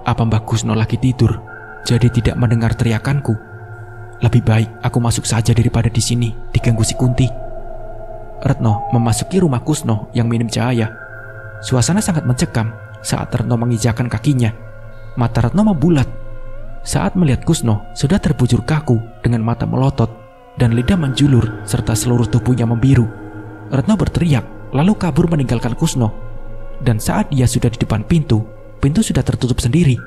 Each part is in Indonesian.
Apa Mbah Kusno lagi tidur, jadi tidak mendengar teriakanku? Lebih baik aku masuk saja daripada di sini diganggu si Kunti. Retno memasuki rumah Kusno yang minim cahaya. Suasana sangat mencekam saat Retno menginjakkan kakinya. Mata Retno membulat saat melihat Kusno sudah terbujur kaku dengan mata melotot dan lidah menjulur serta seluruh tubuhnya membiru. Retno berteriak lalu kabur meninggalkan Kusno. Dan saat dia sudah di depan pintu, pintu sudah tertutup sendiri.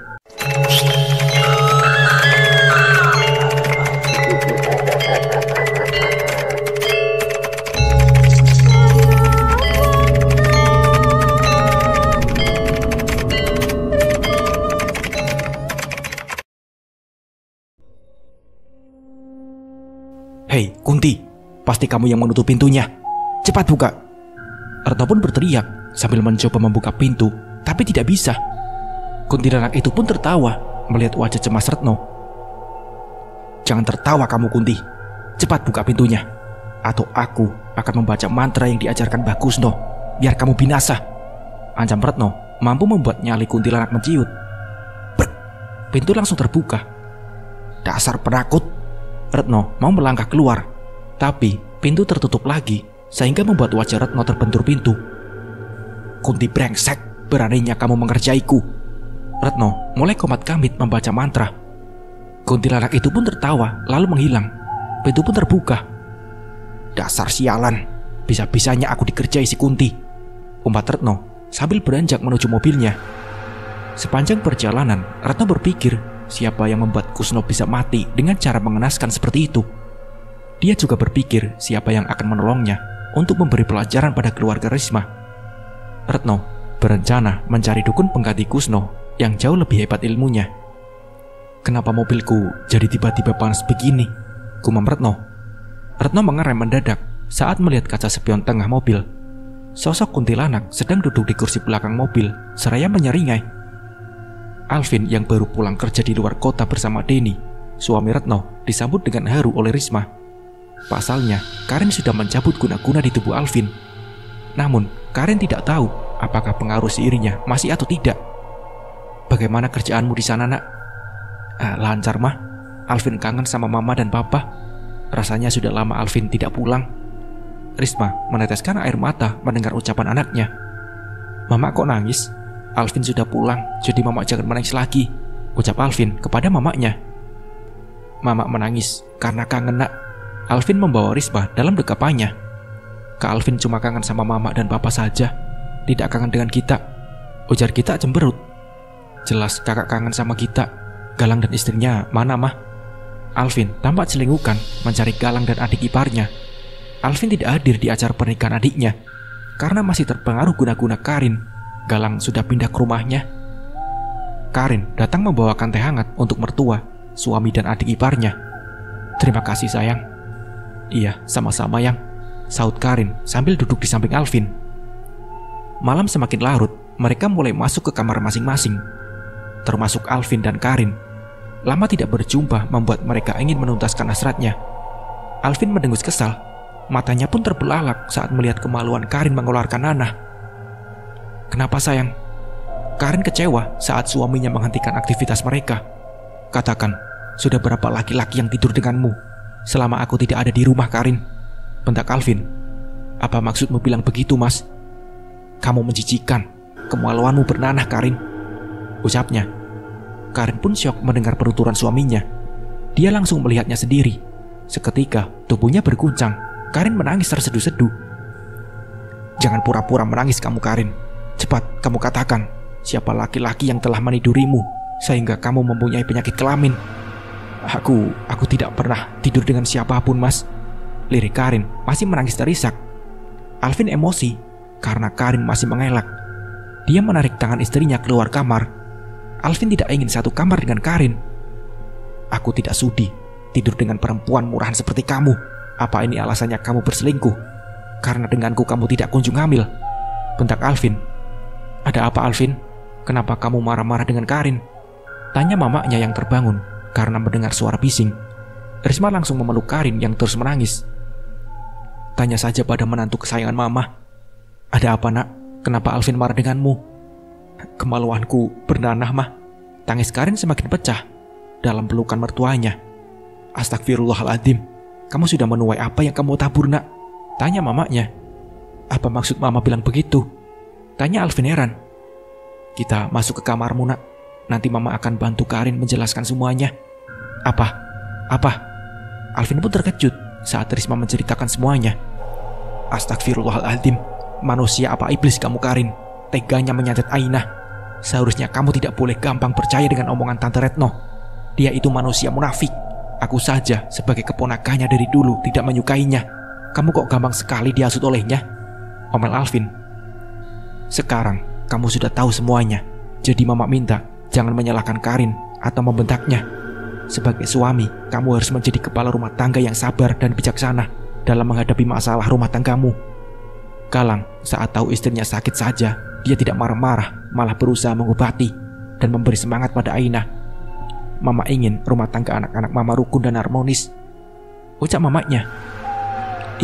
"Hei, Kunti, pasti kamu yang menutup pintunya. Cepat buka!" Retno pun berteriak sambil mencoba membuka pintu, tapi tidak bisa. Kuntilanak itu pun tertawa melihat wajah cemas Retno. "Jangan tertawa kamu, Kunti. Cepat buka pintunya, atau aku akan membaca mantra yang diajarkan Mbah Kusno, biar kamu binasa," ancam Retno, mampu membuat nyali kuntilanak menciut. Brr, pintu langsung terbuka. "Dasar penakut!" Retno mau melangkah keluar, tapi pintu tertutup lagi sehingga membuat wajah Retno terbentur pintu. "Kunti brengsek, beraninya kamu mengerjaiku!" Retno mulai komat-kamit membaca mantra. Kuntilanak itu pun tertawa lalu menghilang. Pintu pun terbuka. "Dasar sialan, bisa-bisanya aku dikerjai si Kunti," umpat Retno sambil beranjak menuju mobilnya. Sepanjang perjalanan, Retno berpikir siapa yang membuat Kusno bisa mati dengan cara mengenaskan seperti itu. Dia juga berpikir siapa yang akan menolongnya untuk memberi pelajaran pada keluarga Risma. Retno berencana mencari dukun pengganti Kusno yang jauh lebih hebat ilmunya. "Kenapa mobilku jadi tiba-tiba panas begini?" gumam Retno. Retno mengerem mendadak saat melihat kaca spion tengah mobil. Sosok kuntilanak sedang duduk di kursi belakang mobil seraya menyeringai. Alvin yang baru pulang kerja di luar kota bersama Denny, suami Retno, disambut dengan haru oleh Risma. Pasalnya, Karin sudah mencabut guna-guna di tubuh Alvin. Namun, Karin tidak tahu apakah pengaruh sihirnya masih atau tidak. "Bagaimana kerjaanmu di sana, Nak?" "Lancar, Mah. Alvin kangen sama Mama dan Papa. Rasanya sudah lama Alvin tidak pulang." Risma meneteskan air mata mendengar ucapan anaknya. "Mama kok nangis? Alvin sudah pulang, jadi Mama jangan menangis lagi," ucap Alvin kepada mamanya. "Mama menangis karena kangen, Nak." Alvin membawa Risma dalam dekapannya. "Kak Alvin cuma kangen sama Mama dan Papa saja, tidak kangen dengan kita," ujar Gita cemberut. "Jelas kakak kangen sama Gita. Galang dan istrinya mana, Mah?" Alvin tampak celingukan mencari Galang dan adik iparnya. Alvin tidak hadir di acara pernikahan adiknya karena masih terpengaruh guna-guna Karin. Galang sudah pindah ke rumahnya. Karin datang membawakan teh hangat untuk mertua, suami dan adik iparnya. "Terima kasih, sayang." "Iya, sama-sama, Yang," sahut Karin sambil duduk di samping Alvin. Malam semakin larut, mereka mulai masuk ke kamar masing-masing, termasuk Alvin dan Karin. Lama tidak berjumpa membuat mereka ingin menuntaskan hasratnya. Alvin mendengus kesal, matanya pun terbelalak saat melihat kemaluan Karin mengeluarkan nanah. "Kenapa, sayang?" Karin kecewa saat suaminya menghentikan aktivitas mereka. "Katakan, sudah berapa laki-laki yang tidur denganmu selama aku tidak ada di rumah, Karin?" bentak Alvin. "Apa maksudmu bilang begitu, Mas?" "Kamu menjijikan, kemaluanmu bernanah, Karin," ucapnya. Karin pun syok mendengar penuturan suaminya. Dia langsung melihatnya sendiri. Seketika tubuhnya berguncang. Karin menangis terseduh-seduh. "Jangan pura-pura menangis kamu, Karin. Cepat kamu katakan siapa laki-laki yang telah menidurimu sehingga kamu mempunyai penyakit kelamin." Aku tidak pernah tidur dengan siapapun, Mas," lirik Karin masih menangis terisak. Alvin emosi karena Karin masih mengelak. Dia menarik tangan istrinya keluar kamar. Alvin tidak ingin satu kamar dengan Karin. "Aku tidak sudi tidur dengan perempuan murahan seperti kamu. Apa ini alasannya kamu berselingkuh? Karena denganku kamu tidak kunjung hamil," bentak Alvin. "Ada apa, Alvin? Kenapa kamu marah-marah dengan Karin?" tanya mamanya yang terbangun karena mendengar suara bising. Risma langsung memeluk Karin yang terus menangis. "Tanya saja pada menantu kesayangan Mama. Ada apa, Nak? Kenapa Alvin marah denganmu?" "Kemaluanku bernanah, Mah. Tangis Karin semakin pecah dalam pelukan mertuanya. "Astagfirullahaladzim, kamu sudah menuai apa yang kamu tabur, nak?" tanya mamanya. "Apa maksud mama bilang begitu?" tanya Alvin heran. "Kita masuk ke kamarmu, nak. Nanti mama akan bantu Karin menjelaskan semuanya." Apa? Alvin pun terkejut saat Risma menceritakan semuanya. "Astagfirullahaladzim, manusia apa iblis kamu, Karin? Teganya menyantet Ainah. Seharusnya kamu tidak boleh gampang percaya dengan omongan Tante Retno. Dia itu manusia munafik. Aku saja sebagai keponakannya dari dulu tidak menyukainya. Kamu kok gampang sekali dihasut olehnya?" omel Alvin. "Sekarang kamu sudah tahu semuanya. Jadi mama minta jangan menyalahkan Karin atau membentaknya. Sebagai suami, kamu harus menjadi kepala rumah tangga yang sabar dan bijaksana dalam menghadapi masalah rumah tanggamu." Galang saat tahu istrinya sakit saja, dia tidak marah-marah, malah berusaha mengobati dan memberi semangat pada Ainah. "Mama ingin rumah tangga anak-anak mama rukun dan harmonis," ucap mamanya.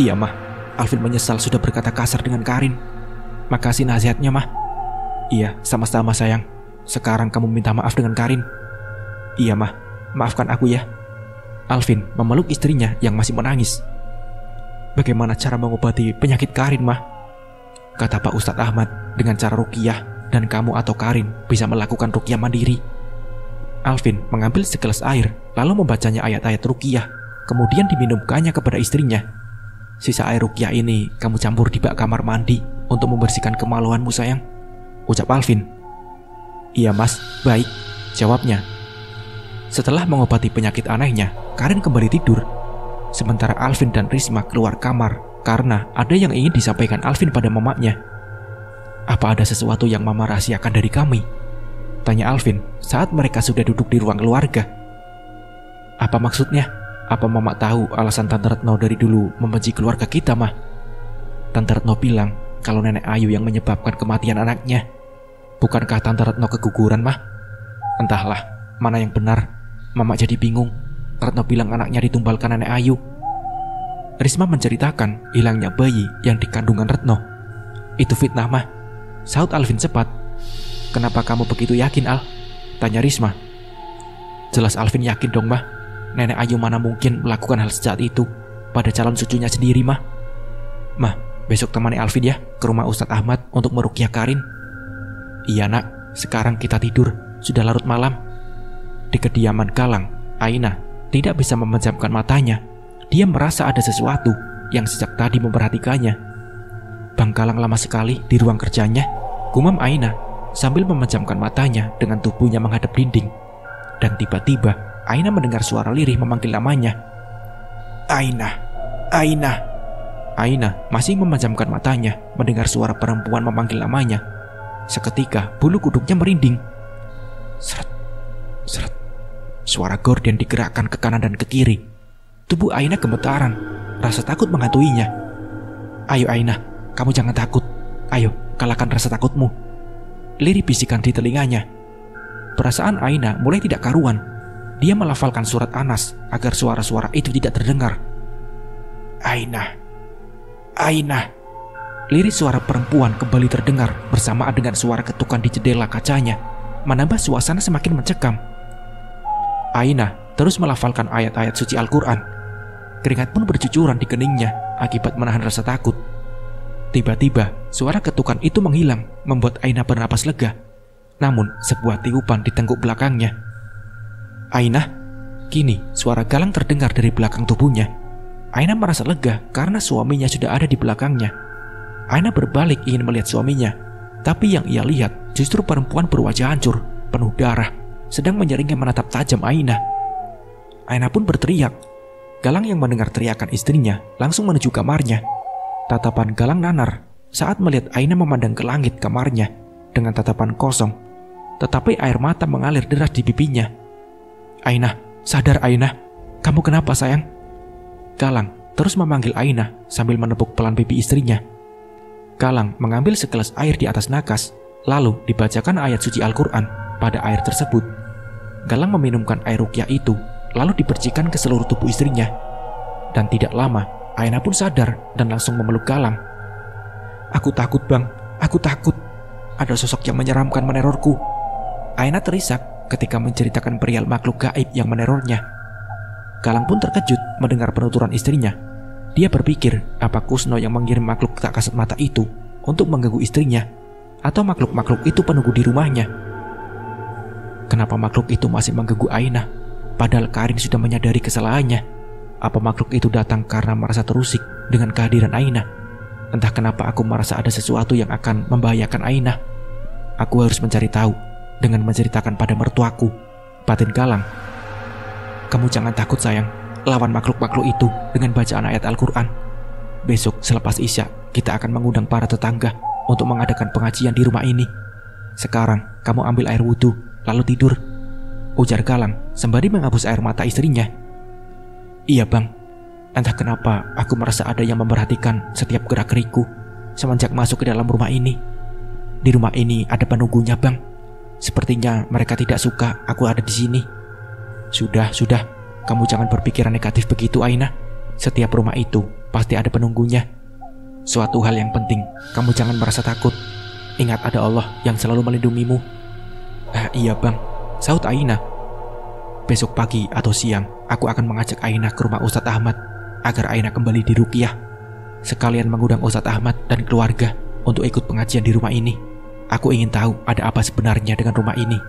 "Iya, Mah." Alvin menyesal sudah berkata kasar dengan Karin. "Makasih nasihatnya, Mah." "Iya, sama-sama sayang. Sekarang kamu minta maaf dengan Karin." "Iya, Mah. Maafkan aku ya." Alvin memeluk istrinya yang masih menangis. "Bagaimana cara mengobati penyakit Karin, Mah?" kata Pak Ustadz Ahmad. "Dengan cara ruqyah, dan kamu atau Karin bisa melakukan ruqyah mandiri." Alvin mengambil segelas air, lalu membacanya ayat-ayat ruqyah, kemudian diminumkannya kepada istrinya. "Sisa air ruqyah ini kamu campur di bak kamar mandi untuk membersihkan kemaluanmu, sayang," ucap Alvin. "Iya, Mas, baik," jawabnya. Setelah mengobati penyakit anehnya, Karin kembali tidur. Sementara Alvin dan Risma keluar kamar karena ada yang ingin disampaikan Alvin pada mamanya. "Apa ada sesuatu yang mama rahasiakan dari kami?" tanya Alvin saat mereka sudah duduk di ruang keluarga. "Apa maksudnya? Apa mama tahu alasan Tante Retno dari dulu membenci keluarga kita, Mah?" "Tante Retno bilang kalau Nenek Ayu yang menyebabkan kematian anaknya. Bukankah Tante Retno keguguran, Mah?" "Entahlah, mana yang benar. Mama jadi bingung. Retno bilang anaknya ditumbalkan Nenek Ayu." Risma menceritakan hilangnya bayi yang dikandungan Retno. "Itu fitnah, Mah," saut Alvin cepat. "Kenapa kamu begitu yakin, Al?" tanya Risma. "Jelas Alvin yakin dong, Mah. Nenek Ayu mana mungkin melakukan hal sejahat itu pada calon cucunya sendiri, Mah." "Mah, besok temani Alvin ya ke rumah Ustadz Ahmad untuk meruqyah Karin." "Iya, Nak. Sekarang kita tidur. Sudah larut malam." Di kediaman Galang, Ainah tidak bisa memejamkan matanya. Dia merasa ada sesuatu yang sejak tadi memperhatikannya. "Bang Galang lama sekali di ruang kerjanya," gumam Ainah sambil memejamkan matanya dengan tubuhnya menghadap dinding. Dan tiba-tiba Ainah mendengar suara lirih memanggil namanya. "Ainah, Ainah." Ainah masih memejamkan matanya mendengar suara perempuan memanggil namanya. Seketika bulu kuduknya merinding. Seret, seret. Suara gorden digerakkan ke kanan dan ke kiri. Tubuh Ainah gemetaran, rasa takut menghantuinya. "Ayo Ainah, kamu jangan takut. Ayo, kalahkan rasa takutmu," lirih bisikan di telinganya. Perasaan Ainah mulai tidak karuan. Dia melafalkan surat Anas agar suara-suara itu tidak terdengar. "Ainah, Ainah." Lirih suara perempuan kembali terdengar bersamaan dengan suara ketukan di jendela kacanya, menambah suasana semakin mencekam. Ainah terus melafalkan ayat-ayat suci Al-Quran. Keringat pun bercucuran di keningnya akibat menahan rasa takut. Tiba-tiba suara ketukan itu menghilang, membuat Ainah bernapas lega. Namun sebuah tiupan di tengkuk belakangnya. "Ainah." Kini suara Galang terdengar dari belakang tubuhnya. Ainah merasa lega karena suaminya sudah ada di belakangnya. Ainah berbalik ingin melihat suaminya, tapi yang ia lihat justru perempuan berwajah hancur, penuh darah, sedang menyeringnya menatap tajam Ainah. Ainah pun berteriak. Galang yang mendengar teriakan istrinya langsung menuju kamarnya. Tatapan Galang nanar saat melihat Ainah memandang ke langit kamarnya dengan tatapan kosong, tetapi air mata mengalir deras di pipinya. "Ainah, sadar Ainah. Kamu kenapa sayang?" Galang terus memanggil Ainah sambil menepuk pelan pipi istrinya. Galang mengambil segelas air di atas nakas, lalu dibacakan ayat suci Al-Quran pada air tersebut. Galang meminumkan air ruqyah itu, lalu dipercikan ke seluruh tubuh istrinya. Dan tidak lama, Ainah pun sadar dan langsung memeluk Galang. "Aku takut, Bang. Aku takut. Ada sosok yang menyeramkan menerorku." Ainah terisak ketika menceritakan perihal makhluk gaib yang menerornya. Galang pun terkejut mendengar penuturan istrinya. Dia berpikir apa Kusno yang mengirim makhluk tak kasat mata itu untuk mengganggu istrinya, atau makhluk-makhluk itu penunggu di rumahnya. Kenapa makhluk itu masih mengganggu Ainah, padahal Karin sudah menyadari kesalahannya? Apa makhluk itu datang karena merasa terusik dengan kehadiran Ainah? Entah kenapa aku merasa ada sesuatu yang akan membahayakan Ainah. Aku harus mencari tahu dengan menceritakan pada mertuaku, batin Galang. Kamu jangan takut sayang, lawan makhluk-makhluk itu dengan bacaan ayat Al-Quran. Besok selepas Isya kita akan mengundang para tetangga untuk mengadakan pengajian di rumah ini. Sekarang kamu ambil air wudhu lalu tidur, ujar Galang sembari menghapus air mata istrinya. Iya bang, entah kenapa aku merasa ada yang memperhatikan setiap gerak-gerikku semenjak masuk ke dalam rumah ini. Di rumah ini ada penunggunya bang. Sepertinya mereka tidak suka aku ada di sini. Sudah, kamu jangan berpikiran negatif begitu Ainah. Setiap rumah itu pasti ada penunggunya. Suatu hal yang penting, kamu jangan merasa takut. Ingat ada Allah yang selalu melindungimu. Iya bang, sahut Ainah. Besok pagi atau siang, aku akan mengajak Ainah ke rumah Ustadz Ahmad agar Ainah kembali diruqyah. Sekalian mengundang Ustadz Ahmad dan keluarga untuk ikut pengajian di rumah ini. Aku ingin tahu ada apa sebenarnya dengan rumah ini.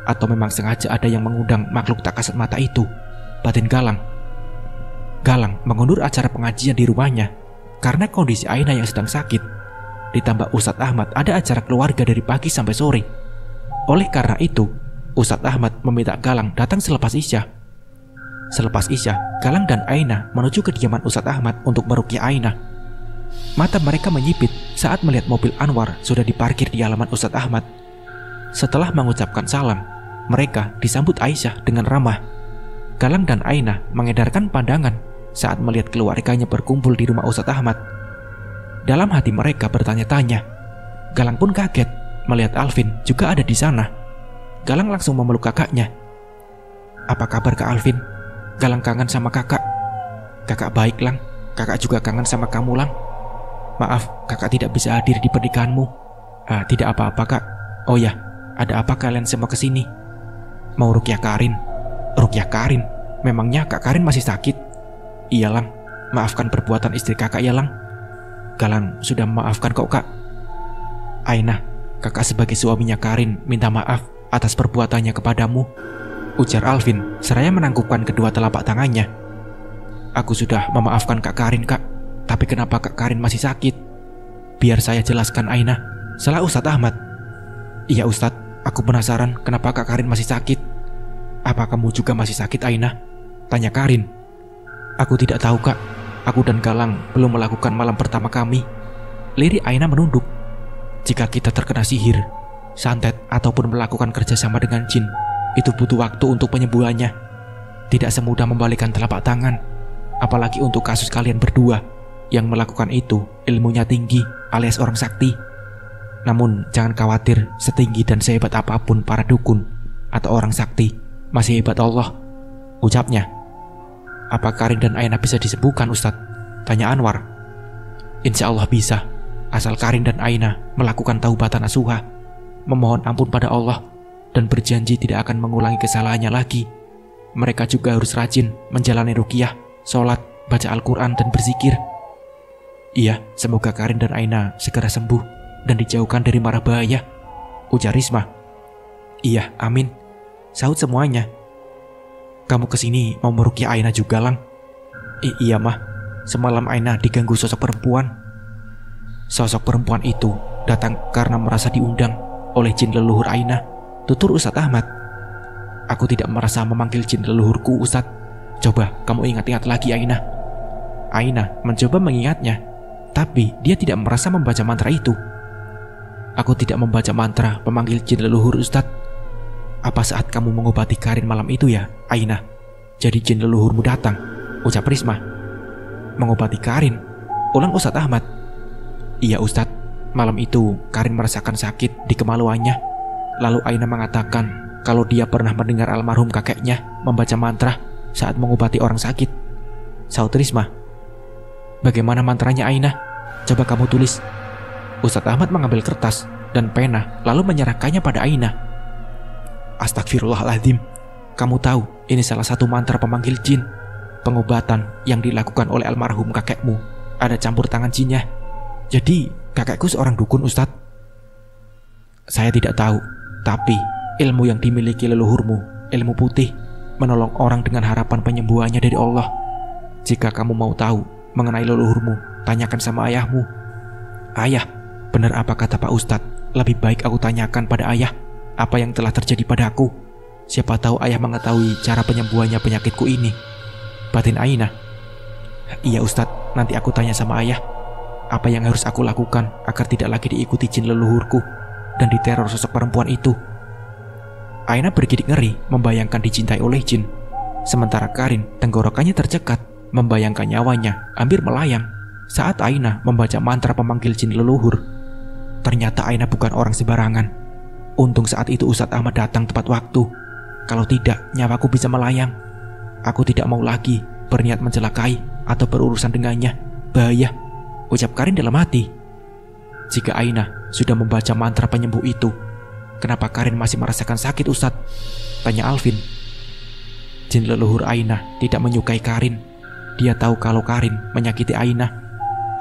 Atau memang sengaja ada yang mengundang makhluk tak kasat mata itu, batin Galang. Galang mengundur acara pengajian di rumahnya karena kondisi Ainah yang sedang sakit. Ditambah Ustadz Ahmad ada acara keluarga dari pagi sampai sore. Oleh karena itu, Ustadz Ahmad meminta Galang datang selepas Isya. Selepas Isya, Galang dan Ainah menuju kediaman Ustadz Ahmad untuk meruqyah Ainah. Mata mereka menyipit saat melihat mobil Anwar sudah diparkir di halaman Ustadz Ahmad. Setelah mengucapkan salam, mereka disambut Aisyah dengan ramah. Galang dan Ainah mengedarkan pandangan saat melihat keluarganya berkumpul di rumah Ustadz Ahmad. Dalam hati mereka bertanya-tanya. Galang pun kaget melihat Alvin juga ada di sana. Galang langsung memeluk kakaknya. Apa kabar Kak Alvin? Galang kangen sama kakak. Kakak baik Lang, kakak juga kangen sama kamu Lang. Maaf, kakak tidak bisa hadir di pernikahanmu. Tidak apa-apa kak. Oh ya, ada apa kalian semua kesini? Mau ruqyah Karin. Ruqyah Karin? Memangnya Kak Karin masih sakit? Iya Lang, maafkan perbuatan istri kakak ya Lang. Galang sudah memaafkan kok kak. Ainah, kakak sebagai suaminya Karin minta maaf atas perbuatannya kepadamu, ujar Alvin seraya menangkupkan kedua telapak tangannya. Aku sudah memaafkan Kak Karin kak, tapi kenapa Kak Karin masih sakit? Biar saya jelaskan Ainah, salah Ustadz Ahmad. Iya Ustadz, aku penasaran kenapa Kak Karin masih sakit. Apa kamu juga masih sakit Ainah? Tanya Karin. Aku tidak tahu kak, aku dan Galang belum melakukan malam pertama kami. Lirik Ainah menunduk. Jika kita terkena sihir, santet ataupun melakukan kerjasama dengan jin, itu butuh waktu untuk penyembuhannya. Tidak semudah membalikkan telapak tangan. Apalagi untuk kasus kalian berdua yang melakukan itu ilmunya tinggi alias orang sakti. Namun jangan khawatir, setinggi dan sehebat apapun para dukun atau orang sakti, masih hebat Allah, ucapnya. Apa Karin dan Ainah bisa disembuhkan Ustadz? Tanya Anwar. Insya Allah bisa, asal Karin dan Ainah melakukan taubatan nasuha, memohon ampun pada Allah, dan berjanji tidak akan mengulangi kesalahannya lagi. Mereka juga harus rajin menjalani ruqyah, sholat, baca Al-Quran, dan berzikir. Iya, semoga Karin dan Ainah segera sembuh dan dijauhkan dari mara bahaya, ujar Risma. Iya, amin, sahut semuanya. Kamu kesini mau meruqyah Ainah juga Lang? Iya mah, semalam Ainah diganggu sosok perempuan. Sosok perempuan itu datang karena merasa diundang oleh jin leluhur Ainah, tutur Ustadz Ahmad. Aku tidak merasa memanggil jin leluhurku Ustadz. Coba kamu ingat-ingat lagi Ainah. Ainah mencoba mengingatnya, tapi dia tidak merasa membaca mantra itu. Aku tidak membaca mantra memanggil jin leluhur Ustadz. Apa saat kamu mengobati Karin malam itu ya Ainah, jadi jin leluhurmu datang, ucap Risma. Mengobati Karin? Ulang Ustadz Ahmad. Iya Ustadz, malam itu Karin merasakan sakit di kemaluannya. Lalu Ainah mengatakan kalau dia pernah mendengar almarhum kakeknya membaca mantra saat mengobati orang sakit, sahut Risma. Bagaimana mantranya Ainah? Coba kamu tulis. Ustadz Ahmad mengambil kertas dan pena lalu menyerahkannya pada Ainah. Astagfirullahaladzim. Kamu tahu, ini salah satu mantra pemanggil jin. Pengobatan yang dilakukan oleh almarhum kakekmu ada campur tangan jinnya. Jadi, kakekku seorang dukun, Ustadz. Saya tidak tahu, tapi ilmu yang dimiliki leluhurmu, ilmu putih, menolong orang dengan harapan penyembuhannya dari Allah. Jika kamu mau tahu mengenai leluhurmu, tanyakan sama ayahmu. Ayah, benar apa kata Pak Ustadz? Lebih baik aku tanyakan pada ayah apa yang telah terjadi padaku. Siapa tahu ayah mengetahui cara penyembuhannya penyakitku ini. Batin Ainah. Iya Ustadz, nanti aku tanya sama ayah apa yang harus aku lakukan agar tidak lagi diikuti jin leluhurku dan diteror sosok perempuan itu. Ainah bergidik ngeri membayangkan dicintai oleh jin. Sementara Karin tenggorokannya tercekat membayangkan nyawanya hampir melayang saat Ainah membaca mantra pemanggil jin leluhur. Ternyata Ainah bukan orang sembarangan. Untung saat itu Ustadz Ahmad datang tepat waktu. Kalau tidak, nyawaku bisa melayang. Aku tidak mau lagi berniat mencelakai atau berurusan dengannya. Bahaya, ucap Karin dalam hati. Jika Ainah sudah membaca mantra penyembuh itu, kenapa Karin masih merasakan sakit, Ustadz? Tanya Alvin. Jin leluhur Ainah tidak menyukai Karin. Dia tahu kalau Karin menyakiti Ainah.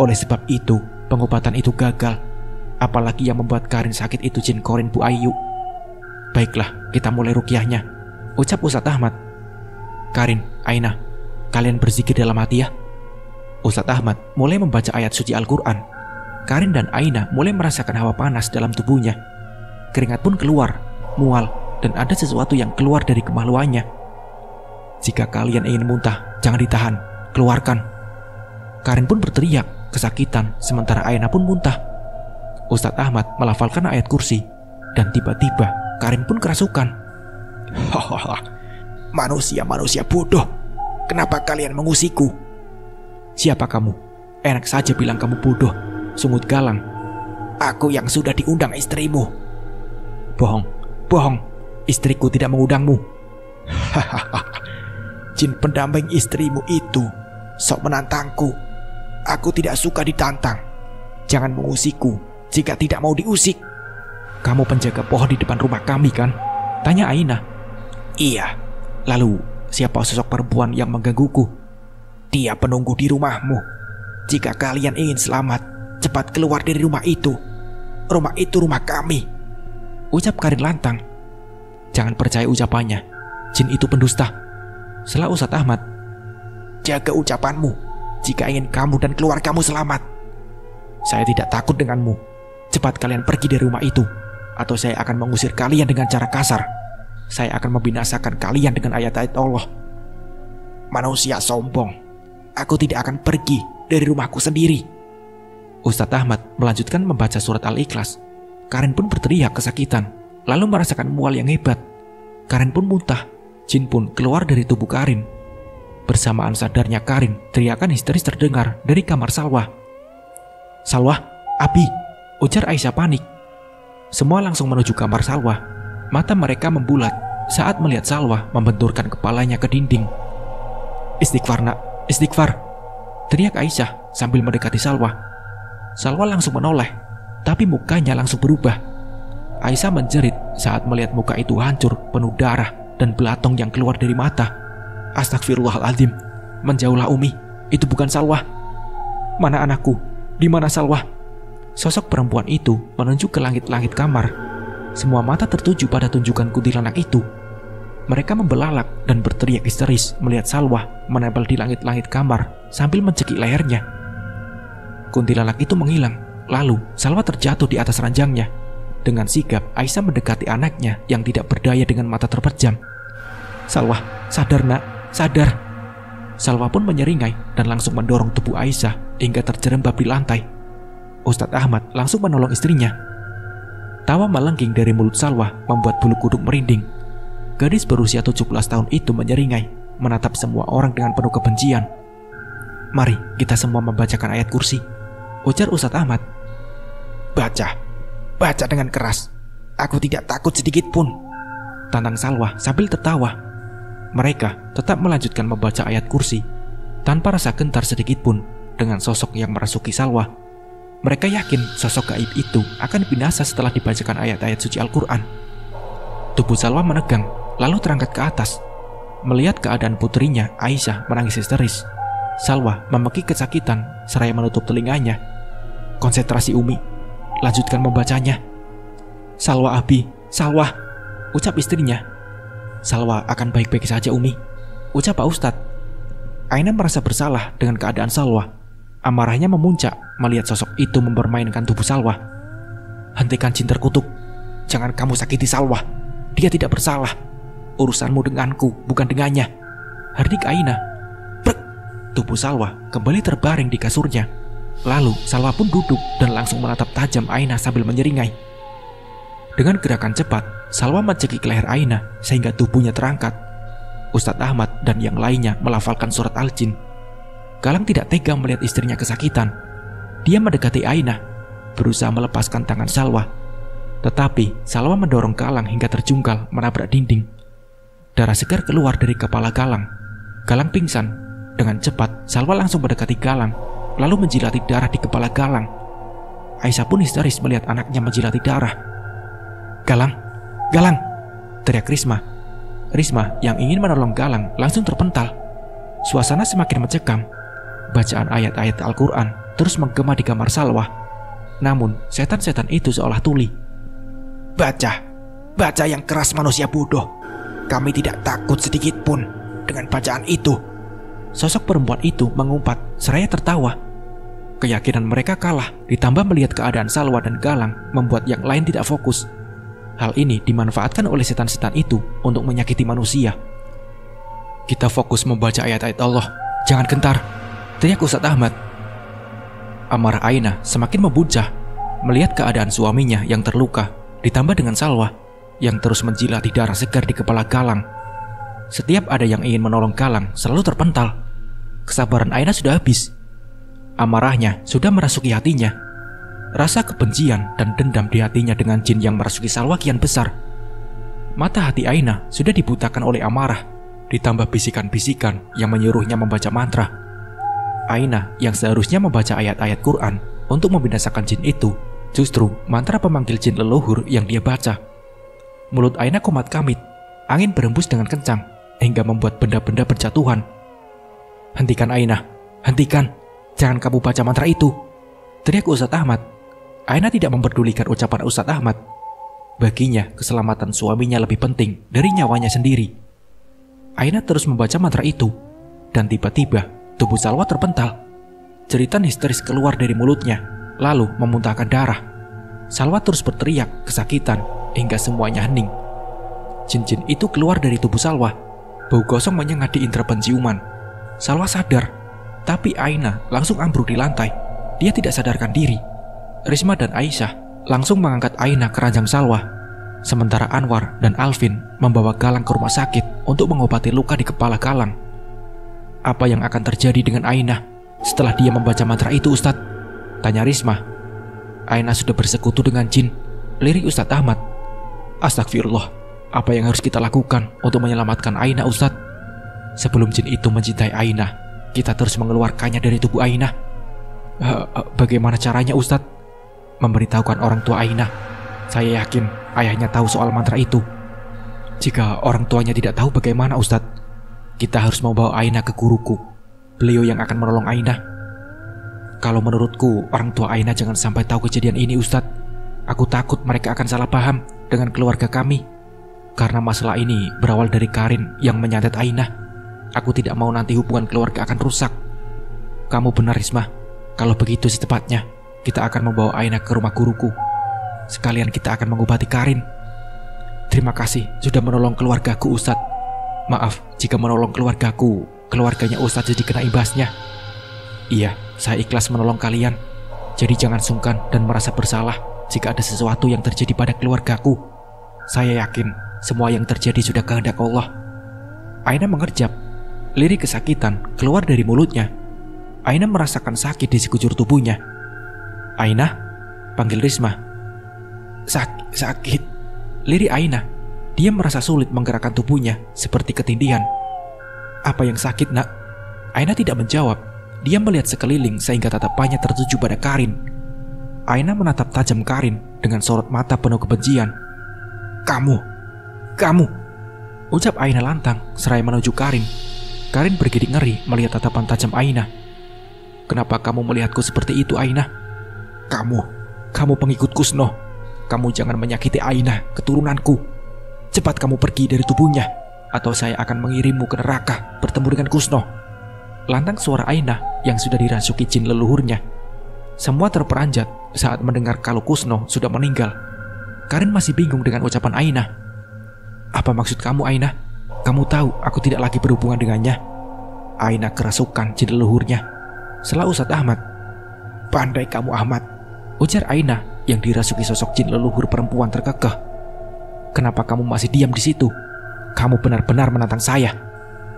Oleh sebab itu, pengobatan itu gagal. Apalagi yang membuat Karin sakit itu jin korin Bu Ayu. Baiklah, kita mulai ruqyahnya, ucap Ustadz Ahmad. Karin, Ainah, kalian berzikir dalam hati ya. Ustadz Ahmad mulai membaca ayat suci Al-Quran. Karin dan Ainah mulai merasakan hawa panas dalam tubuhnya. Keringat pun keluar, mual, dan ada sesuatu yang keluar dari kemaluannya. Jika kalian ingin muntah, jangan ditahan, keluarkan. Karin pun berteriak, kesakitan, sementara Ainah pun muntah. Ustadz Ahmad melafalkan ayat kursi, dan tiba-tiba Karin pun kerasukan. Hahaha, manusia-manusia bodoh, kenapa kalian mengusikku? Siapa kamu? Enak saja bilang kamu bodoh, sungut galang. Aku yang sudah diundang istrimu. Bohong, bohong, istriku tidak mengundangmu. Hahaha, jin pendamping istrimu itu sok menantangku. Aku tidak suka ditantang. Jangan mengusikku jika tidak mau diusik. Kamu penjaga pohon di depan rumah kami kan? Tanya Ainah. Iya. Lalu siapa sosok perempuan yang menggangguku? Dia penunggu di rumahmu. Jika kalian ingin selamat, cepat keluar dari rumah itu. Rumah itu rumah kami, ucap Karin lantang. Jangan percaya ucapannya. Jin itu pendusta, sela Ustadz Ahmad. Jaga ucapanmu jika ingin kamu dan keluargamu selamat. Saya tidak takut denganmu. Cepat kalian pergi dari rumah itu, atau saya akan mengusir kalian dengan cara kasar. Saya akan membinasakan kalian dengan ayat-ayat Allah. Manusia sombong, aku tidak akan pergi dari rumahku sendiri. Ustadz Ahmad melanjutkan membaca surat Al-Ikhlas. Karin pun berteriak kesakitan, lalu merasakan mual yang hebat. Karin pun muntah. Jin pun keluar dari tubuh Karin. Bersamaan sadarnya Karin, teriakan histeris terdengar dari kamar Salwa. Salwa, Abi, ujar Aisyah panik. Semua langsung menuju kamar Salwa. Mata mereka membulat saat melihat Salwa membenturkan kepalanya ke dinding. Istighfar nak, istighfar, teriak Aisyah sambil mendekati Salwa. Salwa langsung menoleh, tapi mukanya langsung berubah. Aisyah menjerit saat melihat muka itu hancur, penuh darah dan belatong yang keluar dari mata. Astagfirullahaladzim, menjauhlah Umi, itu bukan Salwa. Mana anakku? Di mana Salwa? Sosok perempuan itu menunjuk ke langit-langit kamar. Semua mata tertuju pada tunjukan kuntilanak itu. Mereka membelalak dan berteriak histeris melihat Salwa menempel di langit-langit kamar sambil mencekik lehernya. Kuntilanak itu menghilang, lalu Salwa terjatuh di atas ranjangnya. Dengan sigap, Aisyah mendekati anaknya yang tidak berdaya dengan mata terpejam. Salwa, sadar nak, sadar. Salwa pun menyeringai dan langsung mendorong tubuh Aisyah hingga terjerembab di lantai. Ustadz Ahmad langsung menolong istrinya. Tawa melengking dari mulut Salwa membuat bulu kuduk merinding. Gadis berusia 17 tahun itu menyeringai, menatap semua orang dengan penuh kebencian. Mari kita semua membacakan ayat kursi, ujar Ustadz Ahmad. Baca, baca dengan keras. Aku tidak takut sedikit pun, tantang Salwa sambil tertawa. Mereka tetap melanjutkan membaca ayat kursi tanpa rasa gentar sedikit pun dengan sosok yang merasuki Salwa. Mereka yakin sosok gaib itu akan binasa setelah dibacakan ayat-ayat suci Al-Quran. Tubuh Salwa menegang, lalu terangkat ke atas. Melihat keadaan putrinya, Aisyah menangis histeris. Salwa memekik kesakitan seraya menutup telinganya. "Konsentrasi Umi, lanjutkan membacanya." "Salwa Abi, Salwa," ucap istrinya. "Salwa akan baik-baik saja Umi," ucap Pak Ustadz. Aina merasa bersalah dengan keadaan Salwa. Amarahnya memuncak melihat sosok itu mempermainkan tubuh Salwa. "Hentikan jin terkutuk, jangan kamu sakiti Salwa. Dia tidak bersalah. Urusanmu denganku, bukan dengannya," herdik Aina. Brek! Tubuh Salwa kembali terbaring di kasurnya. Lalu Salwa pun duduk dan langsung menatap tajam Aina sambil menyeringai. Dengan gerakan cepat, Salwa mencekik leher Aina sehingga tubuhnya terangkat. Ustadz Ahmad dan yang lainnya melafalkan surat Al-Jin. Galang tidak tega melihat istrinya kesakitan. Dia mendekati Aina, berusaha melepaskan tangan Salwa. Tetapi Salwa mendorong Galang hingga terjungkal menabrak dinding. Darah segar keluar dari kepala Galang. Galang pingsan. Dengan cepat, Salwa langsung mendekati Galang, lalu menjilati darah di kepala Galang. Aisyah pun histeris melihat anaknya menjilati darah. "Galang, Galang!" teriak Risma. Risma yang ingin menolong Galang langsung terpental. Suasana semakin mencekam. Bacaan ayat-ayat Al-Quran terus menggema di kamar Salwa. Namun, setan-setan itu seolah tuli. "Baca, baca yang keras manusia bodoh. Kami tidak takut sedikit pun dengan bacaan itu." Sosok perempuan itu mengumpat seraya tertawa. Keyakinan mereka kalah ditambah melihat keadaan Salwa dan Galang membuat yang lain tidak fokus. Hal ini dimanfaatkan oleh setan-setan itu untuk menyakiti manusia. "Kita fokus membaca ayat-ayat Allah, jangan gentar," teriak Ustadz Ahmad. Amarah Aina semakin membuncah melihat keadaan suaminya yang terluka, ditambah dengan Salwa yang terus menjilati darah segar di kepala Galang. Setiap ada yang ingin menolong Galang selalu terpental. Kesabaran Aina sudah habis. Amarahnya sudah merasuki hatinya. Rasa kebencian dan dendam di hatinya dengan jin yang merasuki Salwa kian besar. Mata hati Aina sudah dibutakan oleh amarah, ditambah bisikan-bisikan yang menyuruhnya membaca mantra. Aina yang seharusnya membaca ayat-ayat Quran untuk membinasakan jin itu, justru mantra pemanggil jin leluhur yang dia baca. Mulut Aina komat kamit, angin berembus dengan kencang hingga membuat benda-benda berjatuhan. "Hentikan Aina, hentikan, jangan kamu baca mantra itu," teriak Ustadz Ahmad. Aina tidak memperdulikan ucapan Ustadz Ahmad. Baginya, keselamatan suaminya lebih penting dari nyawanya sendiri. Aina terus membaca mantra itu, dan tiba-tiba tubuh Salwa terpental. Jeritan histeris keluar dari mulutnya, lalu memuntahkan darah. Salwa terus berteriak kesakitan hingga semuanya hening. Jin-jin itu keluar dari tubuh Salwa. Bau gosong menyengat di indera penciuman. Salwa sadar, tapi Aina langsung ambruk di lantai. Dia tidak sadarkan diri. Risma dan Aisyah langsung mengangkat Aina ke ranjang Salwa, sementara Anwar dan Alvin membawa Galang ke rumah sakit untuk mengobati luka di kepala Galang. "Apa yang akan terjadi dengan Aina setelah dia membaca mantra itu, Ustadz?" tanya Risma. "Aina sudah bersekutu dengan jin," lirik Ustadz Ahmad. "Astagfirullah, apa yang harus kita lakukan untuk menyelamatkan Aina, Ustadz? Sebelum jin itu mencintai Aina, kita terus mengeluarkannya dari tubuh Aina." Bagaimana caranya, Ustadz?" "Memberitahukan orang tua Aina. Saya yakin ayahnya tahu soal mantra itu." "Jika orang tuanya tidak tahu bagaimana, Ustadz? Kita harus membawa Aina ke guruku. Beliau yang akan menolong Aina." "Kalau menurutku, orang tua Aina jangan sampai tahu kejadian ini, Ustadz. Aku takut mereka akan salah paham dengan keluarga kami. Karena masalah ini berawal dari Karin yang menyantet Aina. Aku tidak mau nanti hubungan keluarga akan rusak." "Kamu benar, Risma. Kalau begitu secepatnya kita akan membawa Aina ke rumah guruku. Sekalian kita akan mengobati Karin." "Terima kasih sudah menolong keluargaku, Ustadz. Maaf jika menolong keluargaku, keluarganya Ustadz jadi kena imbasnya." "Iya, saya ikhlas menolong kalian. Jadi jangan sungkan dan merasa bersalah jika ada sesuatu yang terjadi pada keluargaku. Saya yakin semua yang terjadi sudah kehendak Allah." Aina mengerjap. Lirik kesakitan keluar dari mulutnya. Aina merasakan sakit di sekujur tubuhnya. "Aina?" panggil Risma. Sakit," lirik Aina. Dia merasa sulit menggerakkan tubuhnya seperti ketindihan. "Apa yang sakit, Nak?" Aina tidak menjawab. Dia melihat sekeliling sehingga tatapannya tertuju pada Karin. Aina menatap tajam Karin dengan sorot mata penuh kebencian. Kamu, ucap Aina lantang seraya menuju Karin. Karin bergidik ngeri melihat tatapan tajam Aina. Kenapa kamu melihatku seperti itu, Aina? Kamu pengikut Kusno. Kamu jangan menyakiti Aina, keturunanku. Cepat kamu pergi dari tubuhnya, atau saya akan mengirimmu ke neraka bertemu dengan Kusno. Lantang suara Aina yang sudah dirasuki jin leluhurnya. Semua terperanjat saat mendengar kalau Kusno sudah meninggal. Karin masih bingung dengan ucapan Aina. Apa maksud kamu, Aina? Kamu tahu aku tidak lagi berhubungan dengannya. Aina kerasukan jin leluhurnya. Setelah Ustadz Ahmad. Pandai kamu, Ahmad, ujar Aina yang dirasuki sosok jin leluhur perempuan terkekeh. Kenapa kamu masih diam di situ? Kamu benar-benar menantang saya,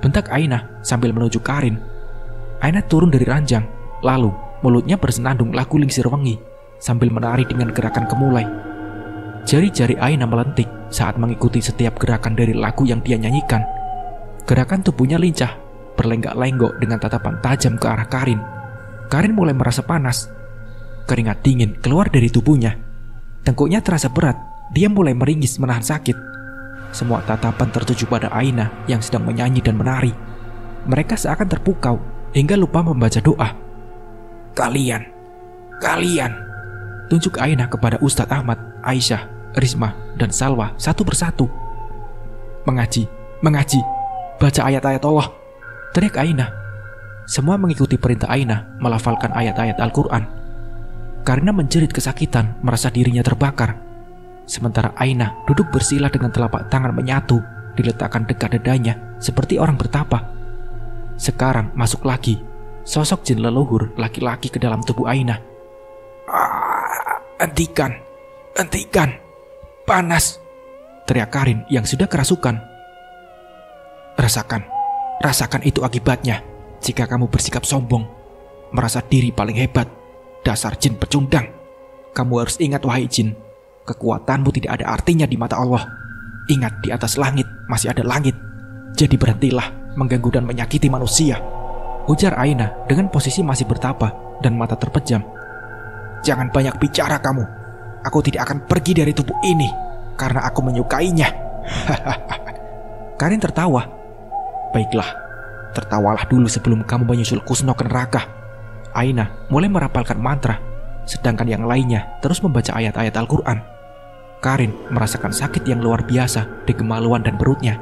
bentak Aina sambil menuju Karin. Aina turun dari ranjang, lalu mulutnya bersenandung lagu Lingsir Wengi sambil menari dengan gerakan kemulai. Jari-jari Aina melentik saat mengikuti setiap gerakan dari lagu yang dia nyanyikan. Gerakan tubuhnya lincah, berlenggak-lenggok dengan tatapan tajam ke arah Karin. Karin mulai merasa panas. Keringat dingin keluar dari tubuhnya. Tengkuknya terasa berat, dia mulai meringis menahan sakit. Semua tatapan tertuju pada Aina yang sedang menyanyi dan menari. Mereka seakan terpukau hingga lupa membaca doa. Kalian, tunjuk Aina kepada Ustadz Ahmad, Aisyah, Risma, dan Salwa satu persatu. Mengaji, baca ayat-ayat Allah, teriak Aina. Semua mengikuti perintah Aina melafalkan ayat-ayat Al-Quran. Karena menjerit kesakitan merasa dirinya terbakar. Sementara Aina duduk bersila dengan telapak tangan menyatu diletakkan dekat dadanya seperti orang bertapa. Sekarang masuk lagi sosok jin leluhur laki-laki ke dalam tubuh Aina. Hentikan, panas, teriak Karin yang sudah kerasukan. Rasakan itu akibatnya jika kamu bersikap sombong, merasa diri paling hebat. Dasar jin pecundang. Kamu harus ingat, wahai jin, kekuatanmu tidak ada artinya di mata Allah. Ingat, di atas langit masih ada langit. Jadi berhentilah mengganggu dan menyakiti manusia, ujar Aina dengan posisi masih bertapa dan mata terpejam. Jangan banyak bicara kamu. Aku tidak akan pergi dari tubuh ini karena aku menyukainya. Karin tertawa. Baiklah, tertawalah dulu sebelum kamu menyusul Kusno ke neraka. Aina mulai merapalkan mantra, sedangkan yang lainnya terus membaca ayat-ayat Al-Quran. Karin merasakan sakit yang luar biasa di kemaluan dan perutnya.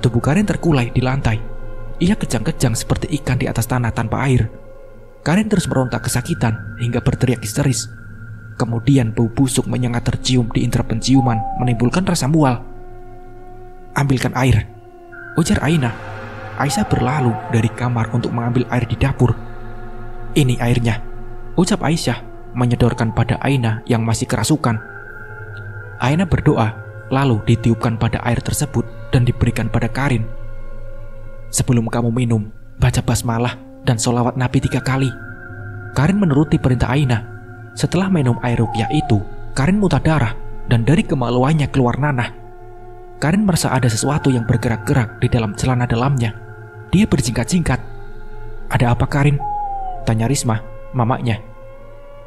Tubuh Karin terkulai di lantai. Ia kejang-kejang seperti ikan di atas tanah tanpa air. Karin terus meronta kesakitan hingga berteriak histeris. Kemudian bau busuk menyengat tercium di indera penciuman menimbulkan rasa mual. Ambilkan air, ujar Aina. Aisyah berlalu dari kamar untuk mengambil air di dapur. Ini airnya, ucap Aisyah menyodorkan pada Aina yang masih kerasukan. Aina berdoa, lalu ditiupkan pada air tersebut dan diberikan pada Karin. Sebelum kamu minum, baca basmalah dan sholawat Nabi 3 kali. Karin menuruti perintah Aina. Setelah minum air ruqyah itu, Karin muntah darah dan dari kemaluannya keluar nanah. Karin merasa ada sesuatu yang bergerak-gerak di dalam celana dalamnya. Dia berjingkat-jingkat. Ada apa, Karin? Tanya Risma, mamanya.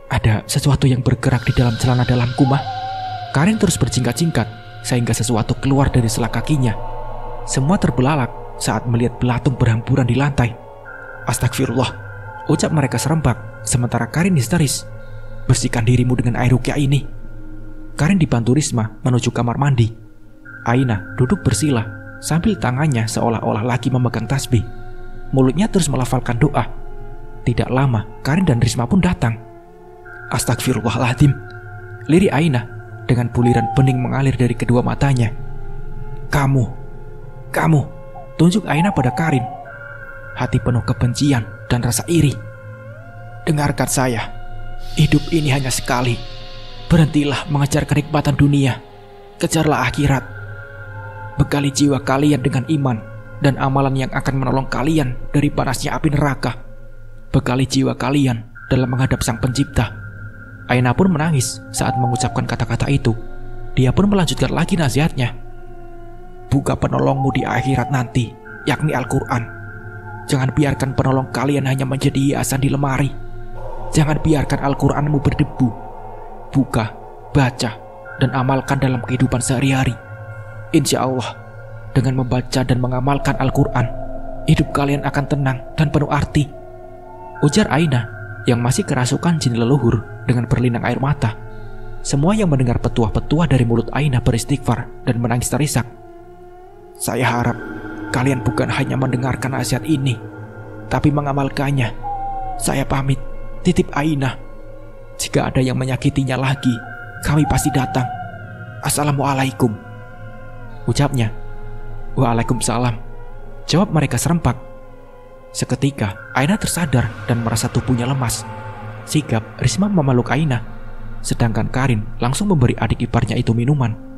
Ada sesuatu yang bergerak di dalam celana dalamku, Mah. Karin terus berjingkat-jingkat sehingga sesuatu keluar dari selak kakinya. Semua terbelalak saat melihat belatung berhamburan di lantai. Astagfirullah, ucap mereka serempak sementara Karin histeris. Bersihkan dirimu dengan air ruqyah ini. Karin dibantu Risma menuju kamar mandi. Aina duduk bersila sambil tangannya seolah-olah lagi memegang tasbih. Mulutnya terus melafalkan doa. Tidak lama, Karin dan Risma pun datang. Astagfirullahaladzim, lirik Aina dengan buliran bening mengalir dari kedua matanya. Kamu, tunjuk Aina pada Karin. Hati penuh kebencian dan rasa iri. Dengarkan saya, hidup ini hanya sekali. Berhentilah mengejar kenikmatan dunia. Kejarlah akhirat. Bekali jiwa kalian dengan iman dan amalan yang akan menolong kalian dari panasnya api neraka. Bekali jiwa kalian dalam menghadap Sang Pencipta. Aina pun menangis saat mengucapkan kata-kata itu. Dia pun melanjutkan lagi nasihatnya. Buka penolongmu di akhirat nanti, yakni Al-Quran. Jangan biarkan penolong kalian hanya menjadi hiasan di lemari. Jangan biarkan Al-Quranmu berdebu. Buka, baca, dan amalkan dalam kehidupan sehari-hari. Insya Allah, dengan membaca dan mengamalkan Al-Quran, hidup kalian akan tenang dan penuh arti, ujar Ainah yang masih kerasukan jin leluhur dengan berlinang air mata. Semua yang mendengar petuah-petuah dari mulut Ainah beristighfar dan menangis terisak. Saya harap kalian bukan hanya mendengarkan nasihat ini, tapi mengamalkannya. Saya pamit, titip Ainah. Jika ada yang menyakitinya lagi, kami pasti datang. Assalamualaikum, ucapnya. Waalaikumsalam, jawab mereka serempak. Seketika Ainah tersadar dan merasa tubuhnya lemas. Sigap Risma memeluk Ainah, sedangkan Karin langsung memberi adik iparnya itu minuman.